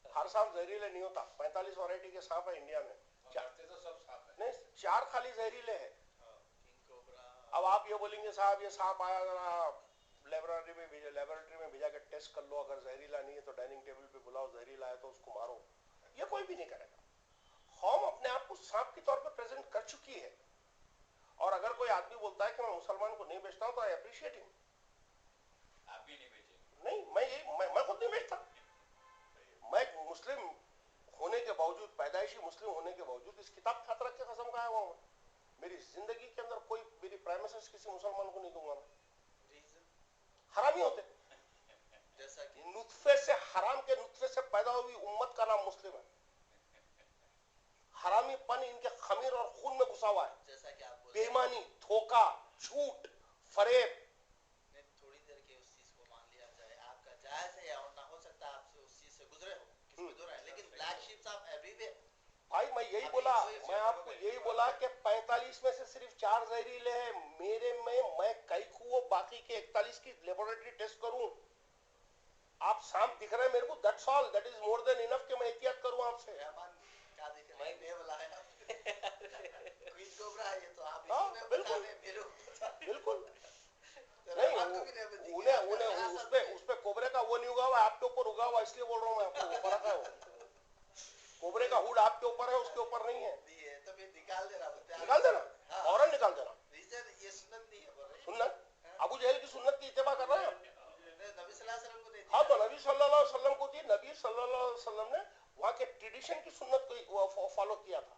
हर सांप जहरीले नहीं होता। 45 वैरायटी के सांप है इंडिया में। तो सब सांप है। नहीं, 4 खाली जहरीले हैं। अब आप ये बोलेंगे साहब ये सांप आया जरा लेबोरेटरी में भेजा के टेस्ट कर लो, अगर जहरीला नहीं है तो डाइनिंग टेबल पे बुलाओ, जहरीला है तो उसको मारो। ये कोई भी नहीं करेगा। कौम अपने आप को सांप के तौर पर प्रेजेंट कर चुकी है। और अगर कोई आदमी बोलता है कि मैं मुसलमान को नहीं बेचता हूं तो आई अप्रिशिएट हिम। आप भी नहीं बेचेंगे? नहीं, मैं खुद नहीं बेचता। मैं मुस्लिम होने के बावजूद, पैदाइशी मुस्लिम होने के बावजूद इस किताब खातर रख के कसम खाया हुआ हूं। मेरी जिंदगी के अंदर कोई मेरी प्राइमेसेस किसी मुसलमान को नहीं दूंगा मैं। हरामी होते, जैसा कि नुत्फे से, हराम के नुत्फे से पैदा हुई उम्मत का नाम मुस्लिम है। हरामीपन इनके खमीर और खून में घुसा हुआ है। जैसा कि आप बेईमानी, धोखा, झूठ, फरेब। थोड़ी देर के उस चीज को मान लिया जाए, आपका जायज है या ना, हो सकता है आपसे उस चीज से गुजरे हो, किसी दो है, लेकिन ब्लैक शिप्स आप एवरीवेयर। भाई मैं यही बोला, मैं आपको यही बोला कि 45 में से सिर्फ 4 जहरीले हैं। मेरे में मैं कैकू बाकी के 41 की लेबोरेटरी टेस्ट करूं। आप सांप दिख रहे हैं मेरे को, that's all, that is more than enough कि मैं एहतियात करूं आपसे। क्या दिख रहा है? मैं बुलाया क्वीन कोबरा है ये तो आप हाँ, इसमें बिल्कुल बिल्कुल नहीं, उन्हें उस पे कोबरे का वो नहीं उगा हुआ, आपके ऊपर उगा हुआ, इसलिए बोल रहा हूं मैं आपको। वो फर्क है, वो कोबरे का हुड आपके ऊपर है, उसके ऊपर नहीं है। तो फिर निकाल देना, निकाल देना, फौरन निकाल देना। ये सुन्नत नहीं है। सुन्नत अबू जहल की सुन्नत की इत्तेबा कर रहे हैं। नबी सल्लल्लाहु अलैहि वसल्लम को दे, हाँ, तो नबी सल्लल्लाहु अलैहि वसल्लम को दी। नबी सल्लल्लाहु अलैहि वसल्लम ने वहां के ट्रेडिशन की सुन्नत को फॉलो किया था।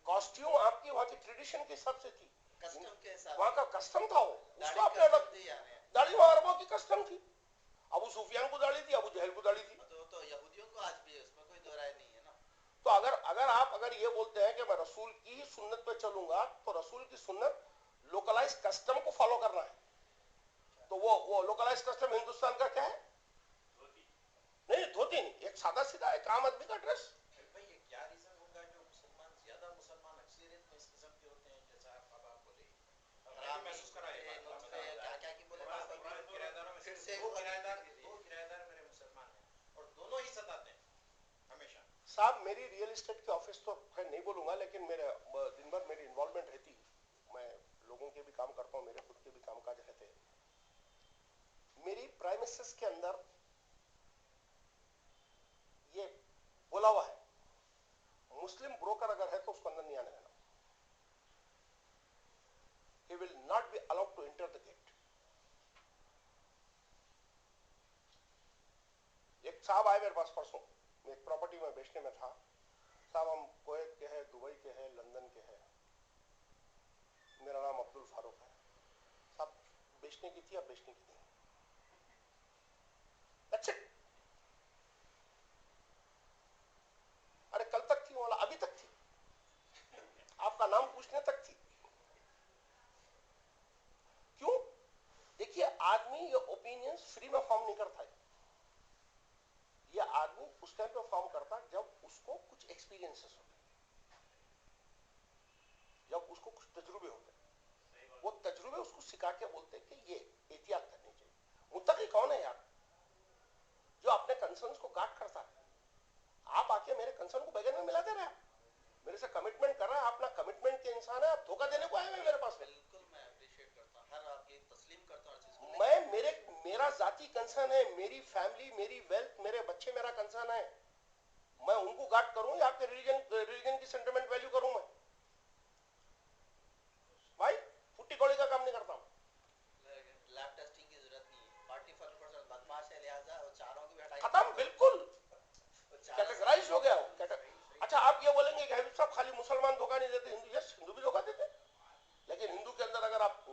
कॉस्ट्यूम आपकी वहां की ट्रेडिशन के हिसाब से थी, कस्टम के हिसाब, वहां का कस्टम था वो, उसको आपने अलग दिया। दाढ़ी वहां अरबों की कस्टम थी। अबू सुफियान को दाढ़ी थी, अबू जहल को दाढ़ी थी। तो यहूदियों को आज भी है, उसमें कोई दो राय नहीं है ना। तो अगर ये बोलते हैं कि मैं रसूल की ही सुन्नत पे चलूंगा, तो रसूल की सुन्नत लोकलाइज कस्टम को फॉलो करना है। तो वो लोकलाइज कस्टम हिंदुस्तान का क्या है? नहीं, धोती नहीं, एक सादा सीधा एक आम आदमी का ड्रेस। भाई ये क्या रीजन होगा जो ज्यादा मुसलमान अक्सरियत में इस किस्म के होते हैं, जैसा आप बोले? आप महसूस करा है क्या की बोले, किराएदारों में से दो किराएदार मेरे मुसलमान हैं और दोनों ही सताते हैं हमेशा। साहब मेरी रियल एस्टेट के ऑफिस तो खैर नहीं बोलूंगा, लेकिन मेरे दिन भर मेरी इन्वॉल्वमेंट रहती है। मैं लोगों के भी काम करता हूँ, मेरे खुद के भी कामकाज रहते हैं। मेरी प्राइमेसेस के अंदर ये बोला हुआ है, मुस्लिम ब्रोकर अगर है तो उसको अंदर नहीं आने देना। He will not be allowed to enter the gate. एक साहब आए मेरे पास परसों, एक प्रॉपर्टी में बेचने में था। साहब हम कुवैत के हैं, दुबई के हैं, लंदन के हैं, मेरा नाम अब्दुल फारूक है। साहब बेचने की थी, अब बेचने की थी। That's it. अरे कल तक थी, वाला अभी तक थी, आपका नाम पूछने तक थी। क्यों? देखिए, आदमी ये ओपिनियंस फ्री में फॉर्म नहीं करता है। ये आदमी उस टाइम पे फॉर्म करता जब उसको कुछ एक्सपीरियंसेस होते, जब उसको कुछ तजुर्बे होते। वो तजुर्बे उसको सिखा के बोलते कि ये एहतियात करनी चाहिए। मुत्तकी कौन है यार? जो अपने कंसर्न्स को गार्ड करता है। आप आके मेरे कंसर्न को बैगन में मिला दे रहे हैं, मेरे से कमिटमेंट कर रहा है, अपना कमिटमेंट के इंसान है, आप धोखा देने को आए हुए मेरे पास। बिल्कुल मैं अप्रिशिएट करता हूं, हर आपकी तस्लीम करता हूं। मेरा जाती कंसर्न है, मेरी फैमिली, मेरी वेल्थ, मेरे बच्चे मेरा कंसर्न है। मैं उनको गार्ड करूं या आपके रिलीजन की सेंटिमेंट वैल्यू करूं? मैं भाई फुट्टी कौड़ी का काम नहीं करता हूं। लैब टेस्टिंग की जरूरत नहीं है। 44% बदमाश है, लिहाजा वो चारों को भी हटाइए। खत्म, बिल्कुल कैटेगराइज हो गया हो। अच्छा, आप ये बोलेंगे कि हबीब साहब खाली मुसलमान धोखा नहीं देते, हिंदू? यस, हिंदू भी धोखा देते, लेकिन हिंदू के अंदर अगर आप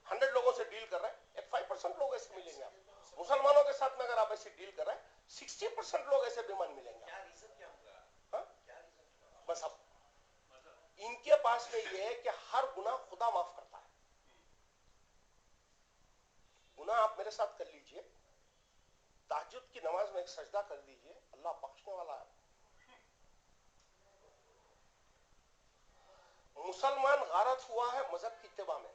100 लोगों से डील कर रहे हैं, एक 5% लोग ऐसे मिलेंगे। आप मुसलमानों के साथ में अगर आप ऐसे डील कर रहे हैं, 60% लोग ऐसे बेईमान मिलेंगे। क्या रीजन क्या होगा? क्या रीजन? बस अब इनके पास में ये है कि हर गुनाह खुदा माफ करता है। गुनाह आप मेरे साथ कर लीजिए, तहज्जुद की नमाज में एक सजदा कर दीजिए, अल्लाह बख्शने वाला है। मुसलमान गारत हुआ है मजहब की इत्तिबा में।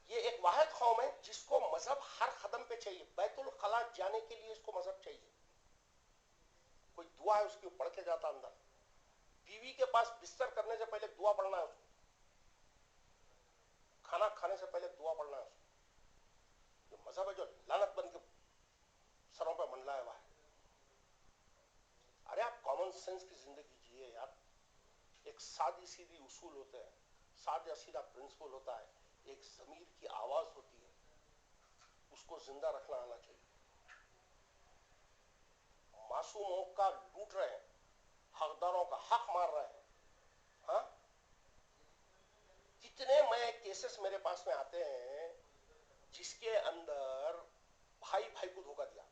ये एक वाहिद कौम है जिसको मजहब हर कदम पे चाहिए। बैतुल खला जाने के लिए इसको मजहब चाहिए। कोई दुआ है उसकी पढ़ के जाता अंदर। बीवी के पास बिस्तर करने से पहले दुआ पढ़ना है उसको, खाना खाने से पहले दुआ पढ़ना है उसको। जो मजहब है जो लानत बन के सरों पर मंडलाया हुआ है। अरे आप कॉमन सेंस की जिंदगी जिए यार। एक सादी सीधी उसूल होते हैं, सादा सीधा प्रिंसिपल होता है, एक जमीर की आवाज होती है, उसको जिंदा रखना आना चाहिए। मासूमों का लूट रहे हैं, हकदारों का हक मार रहे हैं। हाँ, कितने मैं केसेस मेरे पास में आते हैं जिसके अंदर भाई भाई को धोखा दिया।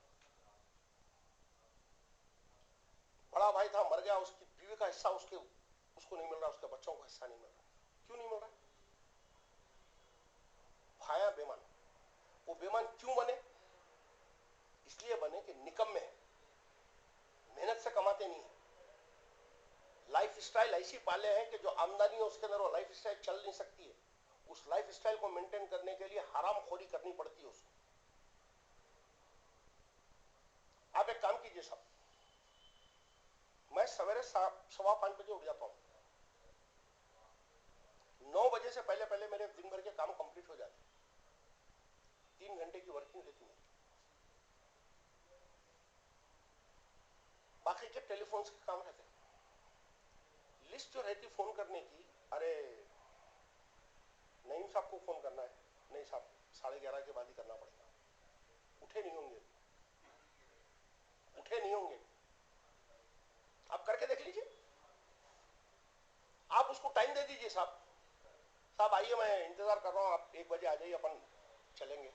बड़ा भाई था, मर गया, उसकी बीवी का हिस्सा उसको नहीं मिल रहा, उसके बच्चों को हिस्सा नहीं मिल रहा। क्यों नहीं मिल रहा? भाया बेमान। वो बेमान क्यों बने? इसलिए बने कि निकम्मे हैं, मेहनत से कमाते नहीं है, लाइफ स्टाइल ऐसी पाले हैं कि जो आमदनी है उसके अंदर वो लाइफ स्टाइल चल नहीं सकती है। उस लाइफ स्टाइल को मेंटेन करने के लिए हराम खोरी करनी पड़ती है उसको। आप एक काम कीजिए साहब, मैं सवेरे 5:15 बजे उठ जाता हूं। 9 बजे से पहले पहले मेरे दिन भर के काम कंप्लीट हो जाते। 3 घंटे की वर्किंग रहती है। बाकी के टेलीफोन के काम रहते हैं। लिस्ट जो रहती फोन करने की, अरे नईम साहब को फोन करना है, नहीं साहब 11:30 के बाद ही करना पड़ेगा। उठे नहीं होंगे, उठे नहीं होंगे। आप करके देख लीजिए, आप उसको टाइम दे दीजिए। साहब आइए, मैं इंतजार कर रहा हूं, आप 1 बजे आ जाइए, अपन चलेंगे।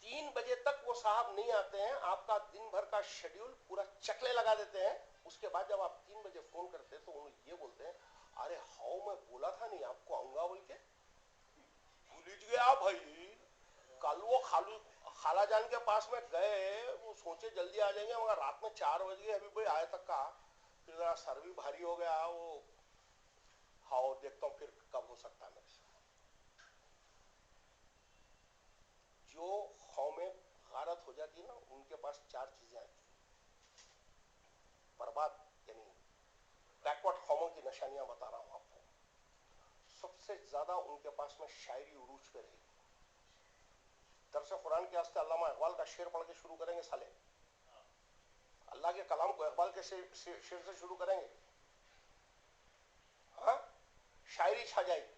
3 बजे तक वो साहब नहीं आते हैं, आपका दिन भर का शेड्यूल पूरा चकले लगा देते हैं। उसके बाद जब आप 3 बजे फोन करते हैं तो उन्हें ये बोलते हैं, अरे हाउ मैं बोला था नहीं आपको आऊंगा बोल के, भूल गया भाई। कल वो खाला जान के पास में गए, वो सोचे जल्दी आ जाएंगे, मगर रात में 4 बज गए, अभी भाई आए तक का। फिर जरा सर भी भारी हो गया, वो हाउ देखता हूँ फिर कब हो सकता है मेरे से। जो कौमें गारत हो जाती है ना, उनके पास 4 चीजें आती हैं। बर्बाद यानी बैकवर्ड कौमों की निशानियां बता रहा हूं आपको। सबसे ज्यादा उनके पास में शायरी उरूज पे रहेगी। दरस कुरान के वास्ते अल्लामा इकबाल का शेर पढ़ के शुरू करेंगे साले, अल्लाह के कलाम को इकबाल के शेर से शुरू करेंगे, हाँ, शायरी छा जाएगी।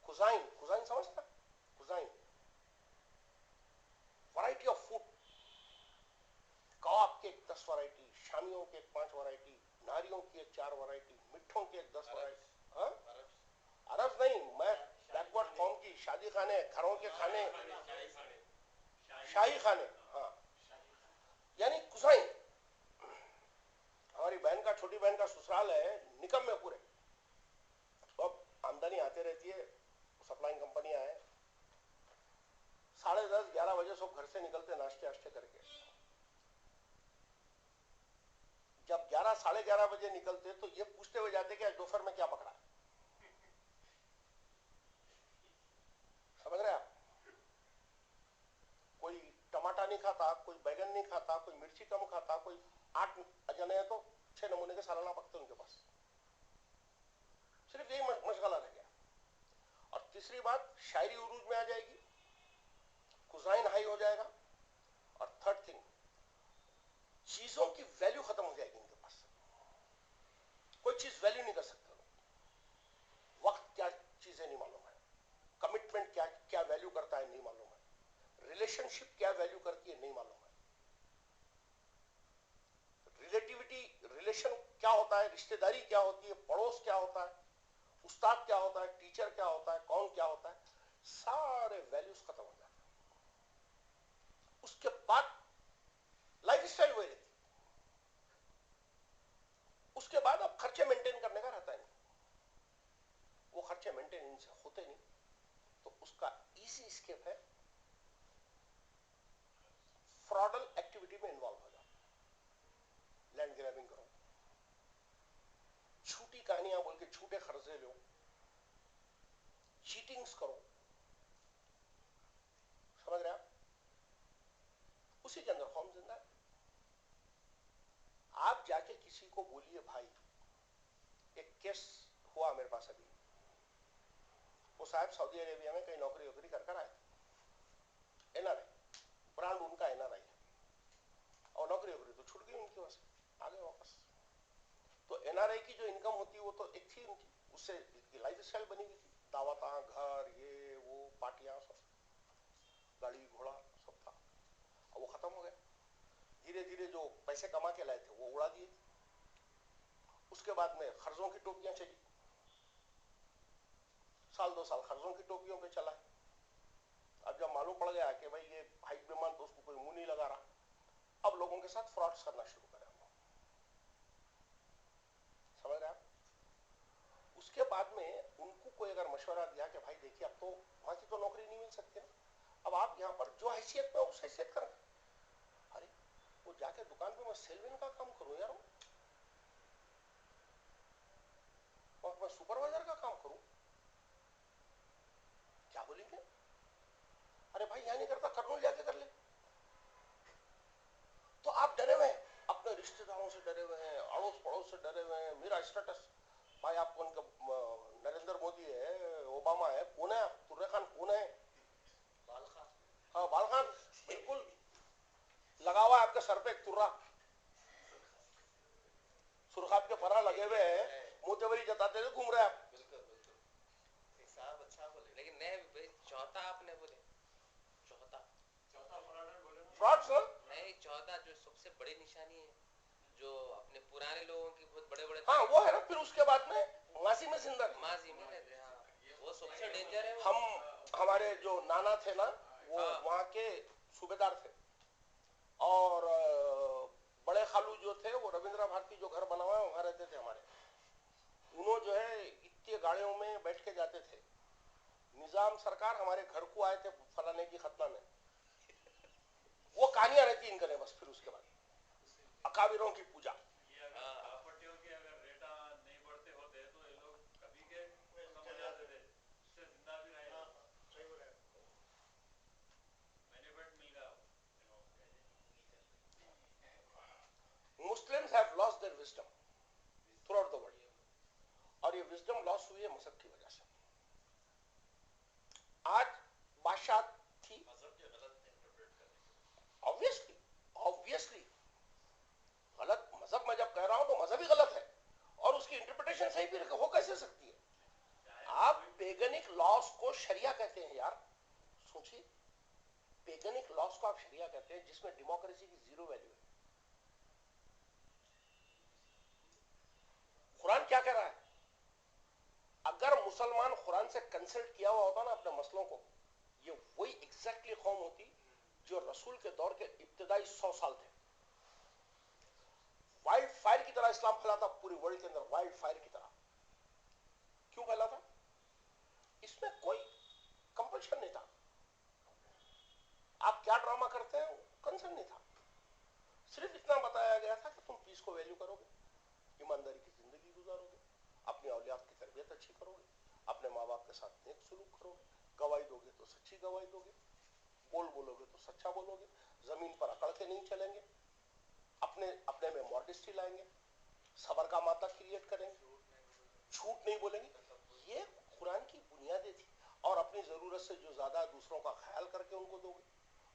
कुजाइन समझता? कुजाइन वैरायटी ऑफ फूड, कबाब के 10 वैरायटी, शामियों के 5 वैरायटी, नारियों की 4 वैरायटी, मिठों के 10 वैरायटी। हाँ, अरब नहीं, मैं बैकवर्ड कौम की शादी खाने, घरों के खाने, शाही खाने, हाँ, यानी कुसाइन। हमारी बहन का, छोटी बहन का ससुराल है निकम में पूरे। अब आमदनी आते रहती है, सप्लाइंग कंपनियां हैं। 10:30 11 बजे सब घर से निकलते नाश्ते आश्ते करके। जब 11 11:30 बजे निकलते तो ये पूछते हुए जाते कि आज दोपहर में क्या पकड़ा। समझ रहे आप? कोई टमाटर नहीं खाता, कोई बैगन नहीं खाता, कोई मिर्ची कम खाता, कोई 8 जने हैं तो 6 नमूने के सालाना पकते उनके पास। सिर्फ यही मशगला रह गया। और तीसरी बात, शायरी उरूज में आ जाएगी, कुजाइन हाई हो जाएगा। और थर्ड थिंग, चीजों की वैल्यू खत्म हो जाएगी इनके पास। कोई चीज वैल्यू नहीं कर सकते। वक्त क्या चीजें नहीं मालूम है, कमिटमेंट क्या वैल्यू करता है नहीं मालूम है, रिलेशनशिप क्या वैल्यू करती है नहीं मालूम है, रिलेटिविटी रिलेशन क्या होता है, रिश्तेदारी क्या होती है, पड़ोस क्या होता है, उस्ताद क्या होता है, टीचर क्या होता है, कौन क्या होता है, सारे वैल्यूज खत्म हो जाते हैं। उसके बाद लाइफ स्टाइल वही रहती। उसके बाद अब खर्चे मेंटेन करने का रहता है नहीं, वो खर्चे मेंटेन इनसे होते नहीं। तो उसका इजी स्केप है, फ्रॉडल एक्टिविटी में इन्वॉल्व हो जाओ, लैंड ग्रैबिंग करो, झूठी कहानियां बोल के झूठे खर्चे लो, चीटिंग्स करो। समझ रहे आप? उसी के अंदर कौम जिंदा है। आप जाके किसी को बोलिए भाई, एक केस हुआ मेरे पास अभी, वो साहब सऊदी अरेबिया में कहीं नौकरी वोकरी कर आए, एनआरआई, ब्रांड उनका एनआरआई है, और नौकरी वोकरी तो छूट गई उनकी वहां से, आ गए वापस। तो एनआरआई की जो इनकम होती है वो तो एक थी उनकी, उससे लाइफ स्टाइल बनी हुई थी, दावता, घर, ये वो, पार्टियां, सब, गाड़ी घोड़ा सब था। अब वो खत्म हो गया। धीरे धीरे जो पैसे कमा के लाए थे वो उड़ा दिए। उसके बाद में खर्चों की टोपियां चली, साल 2 साल खर्चों की टोपियों पे चला। अब जब मालूम पड़ गया कि भाई ये हाइट बेमान, तो उसको कोई मुंह नहीं लगा रहा, अब लोगों के साथ फ्रॉड्स करना शुरू करा। समझ रहे आप? उसके बाद में उनको कोई अगर मशवरा दिया कि भाई देखिए अब तो वहां की तो नौकरी नहीं मिल सकती ना, अब आप यहाँ पर जो हैसियत में उस हैसियत करें। अरे वो जाके दुकान पे मैं सेलमैन का काम करूं यार, और मैं सुपरवाइजर का काम करूं, क्या बोलेंगे? अरे भाई यहाँ नहीं करता, कर्नूल जाके कर ले। तो आप डरे हुए हैं, अपने रिश्तेदारों से डरे हुए हैं, अड़ोस पड़ोस से डरे हुए हैं, मेरा स्टेटस। भाई आप कौन, नरेंद्र मोदी है, ओबामा है, कौन है आप? तुर्रे खान कौन है? बाल खान। हाँ बाल खान, बिल्कुल लगा हुआ है आपके सर पे एक तुर्रा, सुरखाब के फरा लगे हुए हैं, मोतेवरी जताते हुए घूम रहे हैं आप। बिल्कुल बिल्कुल। एक साहब अच्छा बोले, लेकिन नहीं चौथा आपने बोले, चौथा फ्रॉड्स ना, नहीं, चौथा जो सबसे बड़ी निशानी है, जो अपने पुराने लोगों की बहुत बड़े बड़े, हाँ वो है ना। फिर उसके बाद में मासी में जिंदा, माजी में रहते हैं, हाँ, वो सबसे डेंजर है। हम हमारे जो नाना थे ना, वो हाँ। वहां के सूबेदार थे, और बड़े खालू जो थे वो रविंद्र भारती जो घर बना हुआ है वहां रहते थे हमारे। उन्होंने जो है इतनी गाड़ियों में बैठ के जाते थे, निजाम सरकार हमारे घर को आए थे फलाने की खतना में, वो कहानियां रहती इनके बस। फिर उसके बाद अकाबिरों की पूजा, Muslims have lost their wisdom throughout the world, और ये विजडम लॉस हुई है मजहब की वजह से। आज बादशाह थी, ऑब्वियसली ऑब्वियसली गलत मजहब में जब कह रहा हूं तो मजहब ही गलत है, और उसकी इंटरप्रिटेशन सही भी हो कैसे सकती है? आप पेगनिक लॉस को शरिया कहते हैं यार, सोचिए, पेगनिक लॉस को आप शरिया कहते हैं, जिसमें डेमोक्रेसी की जीरो वैल्यू है। कुरान क्या कह रहा है? अगर मुसलमान कुरान से कंसल्ट किया हुआ होता ना अपने मसलों को, ये वही एग्जैक्टली कौम होती जो रसूल के दौर के इब्तिदाई 100 साल थे। वाइल्ड फायर की तरह इस्लाम फैला था पूरी वर्ल्ड के अंदर, वाइल्ड फायर की तरह। क्यों फैला था? इसमें कोई कंपल्शन नहीं था, आप क्या ड्रामा करते हैं कंसर्न नहीं था, सिर्फ इतना बताया गया था कि तुम पीस को वैल्यू करोगे, ईमानदारी की जिंदगी गुजारोगे, अपनी औलियात की तरबियत अच्छी करोगे, अपने माँ बाप के साथ नेक सुलूक करोगे, गवाही दोगे तो सच्ची गवाही दोगे, बोल बोलोगे तो सच्चा बोलोगे, जमीन पर अकड़ के नहीं चलेंगे, अपने अपने में मॉडस्टी लाएंगे, सबर का माता क्रिएट करेंगे, झूठ नहीं बोलेंगे। ये कुरान की बुनियादें थी। और अपनी जरूरत से जो ज्यादा दूसरों का ख्याल करके उनको दोगे,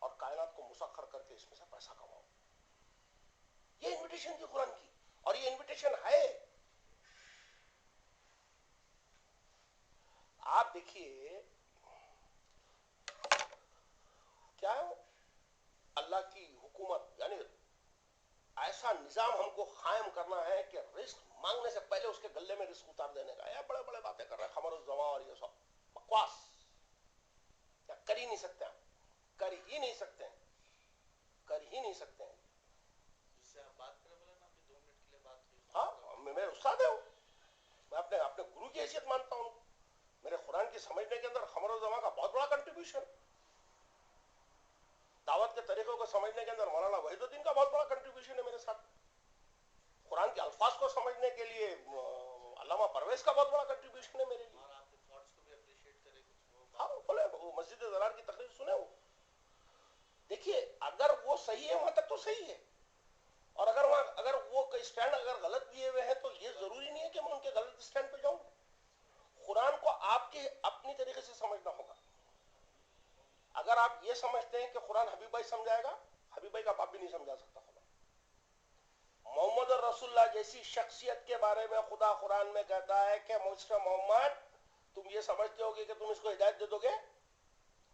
और कायनात को मुसख्खर करके इसमें से पैसा कमाओ। ये इन्विटेशन थी कुरान की, और ये इन्विटेशन है। आप देखिए क्या है, अल्लाह की हुकूमत, यानी ऐसा निजाम हमको कायम करना है कि रिस्क मांगने से पहले उसके गले में रिस्क उतार देने का। ये बड़े बड़े बातें कर रहे हैं, खमर जमा और ये सब बकवास, क्या कर ही नहीं सकते हैं, कर ही नहीं सकते हैं, कर ही नहीं सकते हैं। जिससे आप बात करें, बोले ना अभी 2 मिनट के लिए बात हुई। हाँ, मैं उस्ताद हूं, मैं अपने अपने गुरु की हैसियत मानता हूं। मेरे कुरान की समझने के अंदर खमर जमा का बहुत बड़ा कंट्रीब्यूशन, दावत के तरीकों को समझने के अंदर मौलाना वहीदुद्दीन का बहुत बड़ा कंट्रीब्यूशन है मेरे साथ, कुरान के अल्फाज को समझने के लिए अल्लामा परवेज का बहुत बड़ा कंट्रीब्यूशन है मेरे लिए। और आपके थॉट्स को भी अप्रिशिएट करें कुछ वो। हाँ बोले, वो मस्जिद दरार की तकरीर सुने हो, देखिए अगर वो सही सही है वहां तक तो सही है, और अगर वो स्टैंड अगर गलत लिए हुए हैं तो ये जरूरी नहीं है कि मैं उनके गलत स्टैंड पे जाऊं। कुरान को आपके अपनी तरीके से समझना होगा। अगर आप ये समझते हैं कि कुरान हबीब भाई समझाएगा, हबीब भाई का बाप भी नहीं समझा सकता कुरान। मोहम्मद और रसूलुल्लाह जैसी शख्सियत के बारे में खुदा कुरान में कहता है कि मुझसे मोहम्मद, तुम ये समझते होगे कि तुम इसको हिदायत दे दोगे,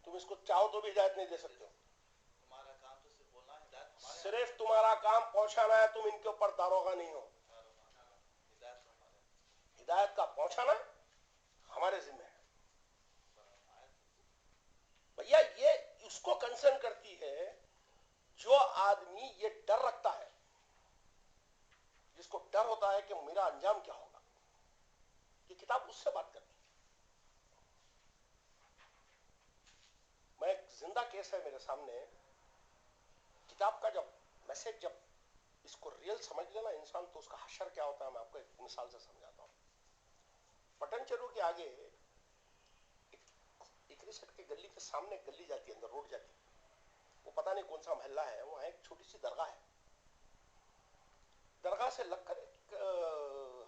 तुम इसको चाहो तो भी हिदायत नहीं दे सकते हो। तुम्हारा काम तो सिर्फ बोलना, हिदायत हमारे सिर्फ तुम्हारा काम पहुंचाना है, तुम इनके ऊपर दारोगा नहीं हो। हिदायत तो हमारे हिदायत का पहुंचाना हमारे जिम्मे है। भैया ये उसको कंसर्न करती है जो आदमी ये डर रखता है, जिसको डर होता है कि मेरा अंजाम क्या होगा। ये किताब उससे बात करती है। मैं एक जिंदा केस है मेरे सामने। किताब का जब मैसेज, जब इसको रियल समझ लेना इंसान तो उसका हशर क्या होता है, मैं आपको एक मिसाल से समझाता हूं। पटनचेरू के आगे इकरी सेट की गली के सामने एक गली जाती है, अंदर रोड जाती है, वो पता नहीं कौन सा मोहल्ला है, वहां एक छोटी सी दरगाह है। दरगाह से लगकर एक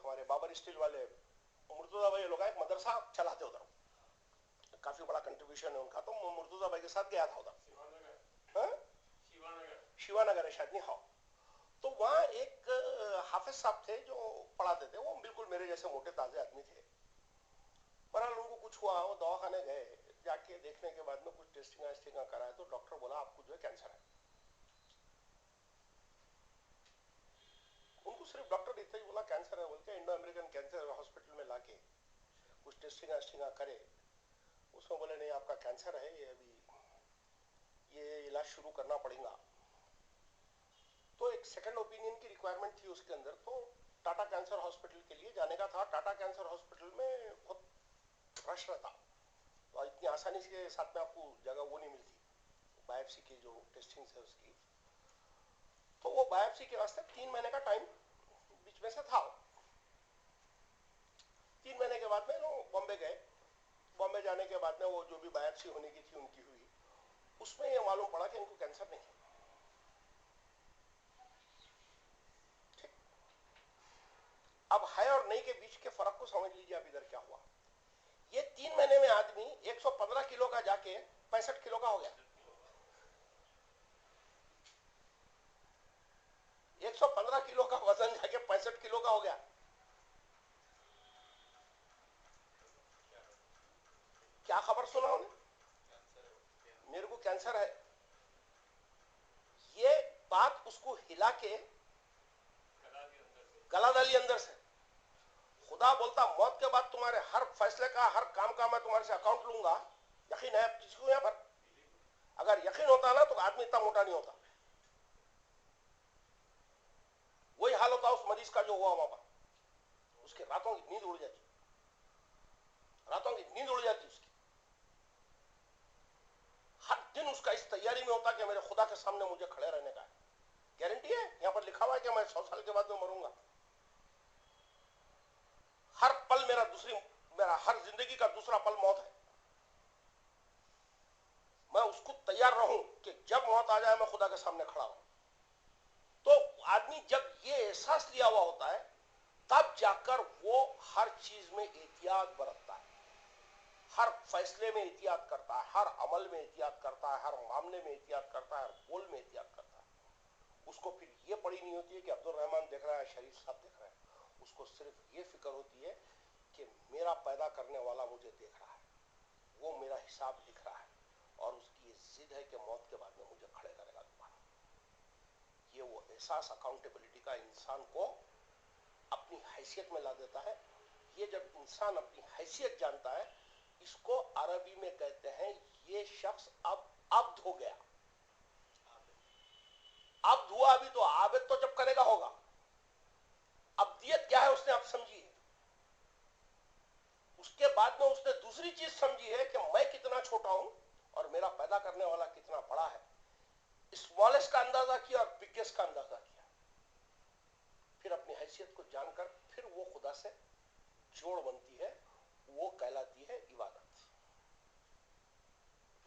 हमारे बाबर स्टील वाले मुर्तुजा भाई लोग एक मदरसा चलाते उधर, काफी बड़ा कंट्रीब्यूशन है उनका। तो मुर्तुजा भाई के साथ गया था उधर, शिवानगर है शायद, नहीं हाँ। तो वहां एक हाफिज साहब थे जो पढ़ाते थे, वो बिल्कुल मेरे जैसे मोटे ताजे आदमी थे। बहरहाल उनको कुछ हुआ, वो दवाखाने गए, जाके देखने के बाद में कुछ टेस्टिंग कराया तो डॉक्टर बोला आपको जो है कैंसर है। उनको सिर्फ डॉक्टर इतना ही बोला कैंसर है, बोलते इंडो अमेरिकन कैंसर हॉस्पिटल में लाके कुछ टेस्टिंग करे, उसमें बोले नहीं आपका कैंसर है, ये अभी ये इलाज शुरू करना पड़ेगा। तो एक सेकंड ओपिनियन की रिक्वायरमेंट थी उसके अंदर, तो टाटा कैंसर हॉस्पिटल के लिए जाने का था। टाटा कैंसर हॉस्पिटल में बहुत रश रहता, तो इतनी आसानी से साथ में आपको जगह वो नहीं मिलती, बायोप्सी की जो टेस्टिंग है उसकी। तो वो बायोप्सी के वास्ते 3 महीने का टाइम बीच में से था। 3 महीने के बाद में लोग बॉम्बे गए। बॉम्बे जाने के बाद में वो जो भी बायोप्सी होने की थी उनकी हुई, उसमें ये मालूम पड़ा कि इनको कैंसर नहीं है। ठीक, अब है और नहीं के बीच के फर्क को समझ लीजिए। अब इधर क्या हुआ, ये 3 महीने में आदमी 115 किलो का जाके 65 किलो का हो गया। 115 किलो का वजन जाके 65 किलो का हो गया। क्या खबर सुना उन्हें, मेरे को कैंसर है। ये बात उसको हिला के गला डाली अंदर से। खुदा बोलता मौत के बाद तुम्हारे हर फैसले का, हर काम का मैं तुम्हारे से अकाउंट लूंगा। यकीन है किसको यहां पर? अगर यकीन होता ना तो आदमी इतना मोटा नहीं होता। वही हाल होता उस मरीज का जो हुआ वहां पर, उसके रातों की नींद उड़ जाती, रातों की नींद उड़ जाती उसकी। हर दिन उसका इस तैयारी में होता कि मेरे खुदा के सामने मुझे खड़े रहने का है। गारंटी है, यहां पर लिखा हुआ है कि मैं 100 साल के बाद में मरूंगा। हर पल मेरा हर जिंदगी का दूसरा पल मौत है। मैं उसको तैयार रहूं कि जब मौत आ जाए मैं खुदा के सामने खड़ा हूं। तो आदमी जब ये एहसास लिया हुआ होता है तब जाकर वो हर चीज में एहतियात बरतता है, हर फैसले में एहतियात करता है, हर अमल में एहतियात करता है, हर मामले में एहतियात करता है, हर बोल में एहतियात करता है। उसको फिर ये पड़ी नहीं होती है कि अब्दुल रहमान देख रहा है, शरीफ साहब देख रहा है। उसको सिर्फ ये फिक्र होती है कि मेरा पैदा करने वाला मुझे देख रहा है, वो मेरा हिसाब लिख रहा है, और उसकी ये जिद है कि मौत के बाद में मुझे खड़े करेगा दोबारा। ये वो एहसास अकाउंटेबिलिटी का इंसान को अपनी हैसियत में ला देता है। ये जब इंसान अपनी हैसियत जानता है, इसको अरबी में कहते हैं ये शख्स अब अब्द हो गया। अब्द हुआ, अभी तो आबिद तो जब करेगा होगा। अब्दियत क्या है उसने अब समझी है। उसके बाद में उसने दूसरी चीज समझी है कि मैं कितना छोटा हूं और मेरा पैदा करने वाला कितना बड़ा है। स्मॉलेस्ट का अंदाजा किया और बिगेस्ट का अंदाजा किया। फिर अपनी हैसियत को जानकर फिर वो खुदा से जोड़ बनती है, वो कहलाती है इबादत।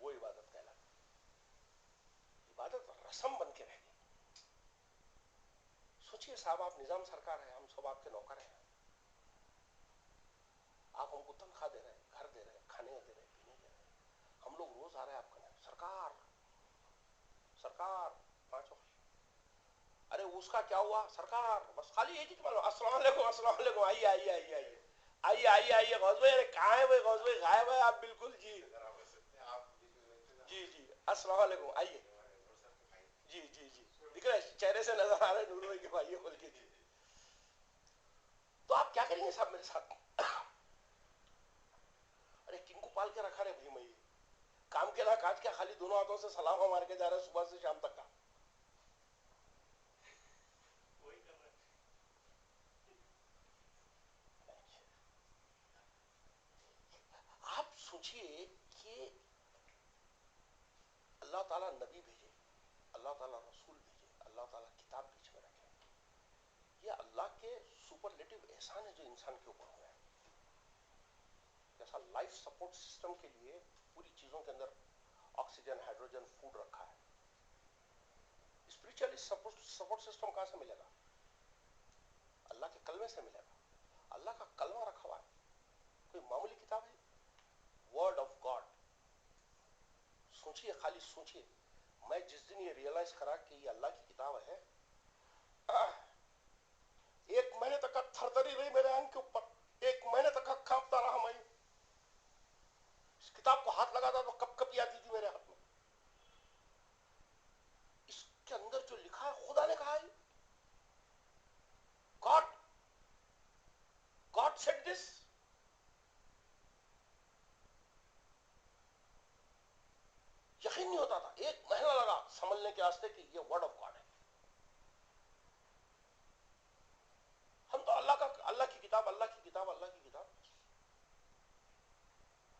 वो इबादत कहलाती है। इबादत रस्म बन के रह गई। सोचिए साहब, आप निजाम सरकार है, हम सब आपके नौकर हैं, आप हमको तनख्वाह दे रहे हैं, घर दे रहे हैं, खाने दे रहे हैं, पीने दे रहे हैं, हम लोग रोज आ रहे हैं आपका सरकार सरकार 5 वक्त। अरे उसका क्या हुआ सरकार, बस खाली एक ही मालूम, अस्सलाम वालेकुम अस्सलाम वालेकुम, आइए आइए आइए आइए आइए आइए आइए गौस भाई, अरे कहाँ है भाई गौस भाई, गायब है आप बिल्कुल जी जी जी, अस्सलाम वालेकुम, आइए जी जी जी, दिख रहा है चेहरे से नजर आ रहा है नूर भाई के भाई बोल के जी। तो आप क्या करेंगे साहब मेरे साथ? अरे किनको पाल के रखा रे भाई, मैं काम के ना काज क्या, खाली दोनों हाथों से सलाम मार के जा रहे हैं सुबह से शाम तक का। आप सोचिए कि अल्लाह ताला नबी भेजे, अल्लाह ताला रसूल भेजे, अल्लाह ताला किताब बीच में रखे, ये अल्लाह के सुपरलेटिव एहसान है जो इंसान के ऊपर हुआ है। जैसा लाइफ सपोर्ट सिस्टम के लिए पूरी चीजों के अंदर ऑक्सीजन, हाइड्रोजन, फूड रखा है, स्पिरिचुअली सपोर्ट सिस्टम कहां से मिलेगा? अल्लाह के कलमे से मिलेगा। अल्लाह का कलमा रखा हुआ है, कोई मामूली किताब है, वर्ड ऑफ गॉड। सोचिए, खाली सोचिए, मैं जिस दिन ये रियलाइज करा कि ये अल्लाह की किताब है, 1 महीने तक का थरथरी रही मेरे अंग के ऊपर, 1 महीने तक का कांपता रहा मैं। इस किताब को हाथ लगाता तो कपकपी आती थी मेरे हाथ में। इसके अंदर जो लिखा है खुदा ने कहा है, गॉड गॉड सेड दिस। यकीन नहीं होता था, 1 महीना लगा समझने के वास्ते कि ये वर्ड ऑफ गॉड है। हम तो अल्लाह की किताब, अल्लाह की किताब, अल्लाह की किताब।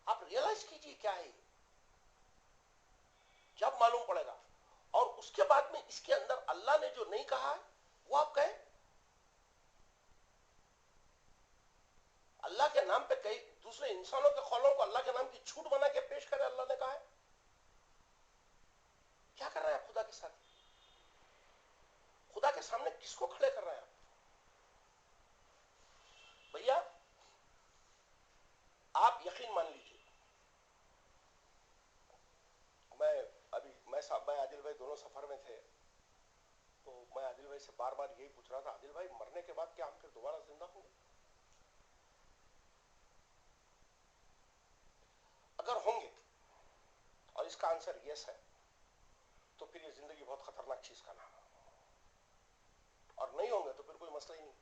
आप रियलाइज कीजिए क्या है, जब मालूम पड़ेगा। और उसके बाद में इसके अंदर अल्लाह ने जो नहीं कहा है वो आप कहें। अल्लाह के नाम पे कई दूसरे इंसानों के कौलों को अल्लाह के नाम की छूट बना के पेश करे, अल्लाह ने कहा है। क्या कर रहे हैं आप खुदा के साथ? खुदा के सामने किसको खड़े कर रहे हैं आप? भैया आप यकीन मान लीजिए, मैं आदिल भाई दोनों सफर में थे, तो मैं आदिल भाई से बार बार यही पूछ रहा था, आदिल भाई मरने के बाद क्या हम फिर दोबारा जिंदा होंगे? अगर होंगे और इसका आंसर यस है तो फिर ये जिंदगी बहुत खतरनाक चीज का नाम है, और नहीं होंगे तो फिर कोई मसला ही नहीं,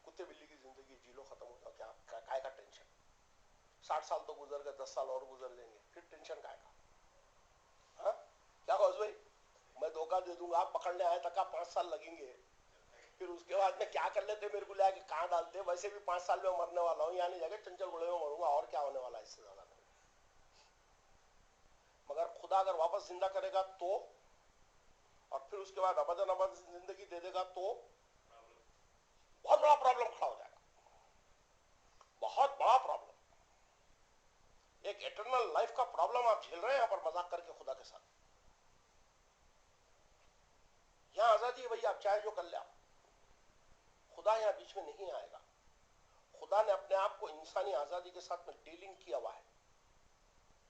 कुत्ते बिल्ली की जिंदगी जी लो, खत्म हो जाओ, क्या काय का टेंशन? 60 साल तो गुजर गए, 10 साल और गुजर जाएंगे, फिर टेंशन काय का? हाँ? क्या गौस भाई, मैं धोखा दे दूंगा, आप पकड़ने आए तक 5 साल लगेंगे, फिर उसके बाद में क्या कर लेते, मेरे को लेके कहां डालते? वैसे भी 5 साल में मरने वाला हूं, यहाँ नहीं जाके चंचल गुड़े में मरूंगा, और क्या होने वाला है इससे ज्यादा? मगर खुदा अगर वापस जिंदा करेगा तो, और फिर उसके बाद अबदन अबद जिंदगी दे देगा तो बहुत बड़ा प्रॉब्लम खड़ा हो जाएगा, बहुत बड़ा प्रॉब्लम। एक इटर्नल लाइफ का प्रॉब्लम आप झेल रहे हैं यहां पर मजाक करके खुदा के साथ। यहां आजादी है भैया, आप चाहे जो कर ले आप, खुदा यहां बीच में नहीं आएगा। खुदा ने अपने आप को इंसानी आजादी के साथ में डीलिंग किया हुआ है,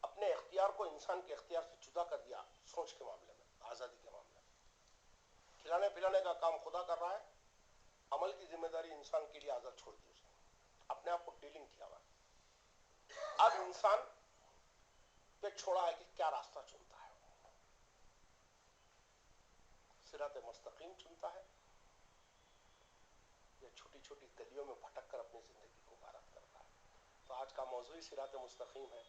अपने इख्तियार को इंसान के इख्तियार से जुदा कर दिया, सोच के मामले में, आजादी के मामले में। खिलाने पिलाने का काम खुदा कर रहा है, अमल की जिम्मेदारी इंसान के लिए आजाद छोड़ दी उसने, अपने आप को डीलिंग किया हुआ है। अब इंसान पे छोड़ा है कि क्या रास्ता चुनता है, सिराते मुस्तकीम चुनता है या छोटी छोटी गलियों में भटक कर अपनी जिंदगी को गारत करता है। तो आज का मौजू ही सिराते मुस्तकीम है,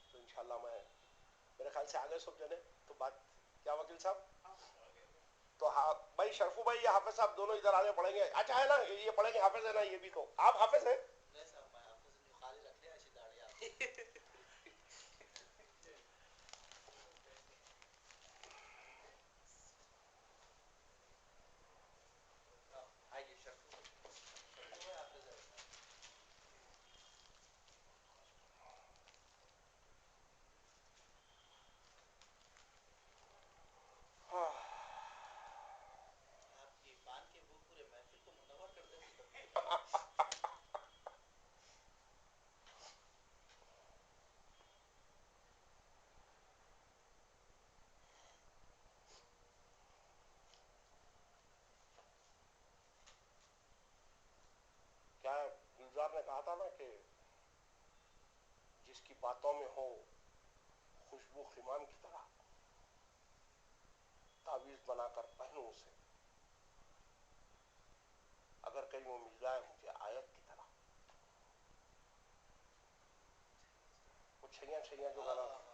तो इंशाल्लाह मेरे ख्याल से आगे सब जने तो बात, क्या वकील साहब? तो हाँ भाई, शरफू भाई या हाफिज साहब दोनों इधर आगे पढ़ेंगे। अच्छा है ना, ये पढ़ेंगे, हाफिज है ना ये भी? तो आप हाफिज हैं? नहीं सर, मैं हाफिज नहीं, खाली रख लिया ऐसी दाढ़ी आपकी। आइए शर्फू में हाफिज है। हाँ, ने कहा था ना कि जिसकी बातों में हो खुशबू खिमाम की तरह, तावीज बनाकर पहनूं उसे, अगर कहीं वो मिल जाए मुझे आयत की तरह। वो छैया छैया जो गाना था